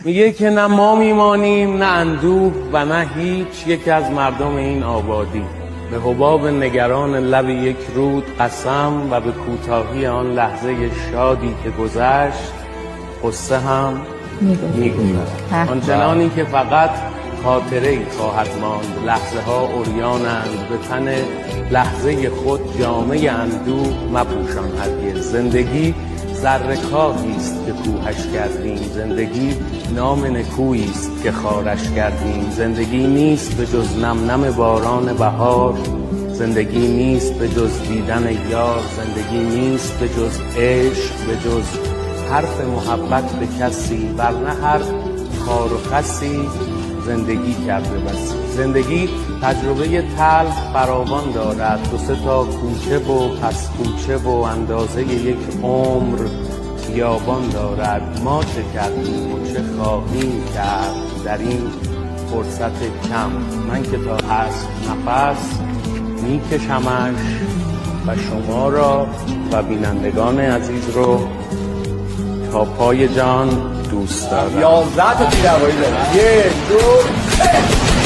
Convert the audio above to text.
میگه که نه ما میمانیم نه اندوه و نه هیچ یک از مردم این آبادی. به حباب نگران لب یک رود قسم و به کوتاهی آن لحظه شادی که گذشت قصه هم میگذرد. آنچنانی که فقط خاطره ای خواهد ماند. لحظه ها عریانند، به تن لحظه خود جامه اندوه مپوشان هرگز. زندگی زرکاهی است که کوهش کردیم، زندگی نام نکویی است که خارش کردیم. زندگی نیست به جز نم نم باران بهار، زندگی نیست به جز دیدن یار، زندگی نیست به جز عشق، به جز حرف محبت به کسی، ورنه هر خار و خسی زندگی کرده بس. زندگی تجربه تلخ فراوان دارد، دو سه تا کوچه و پس کوچه و اندازه یک عمر بیابان دارد. ما چه کردیم و چه خواهیم کرد در این فرصت کم؟ من که تا هست نفس میکشمش و شما را و بینندگان عزیز رو تا پای جان دوست دارم. 11 تا تیر هوایی دارم. 1 2 3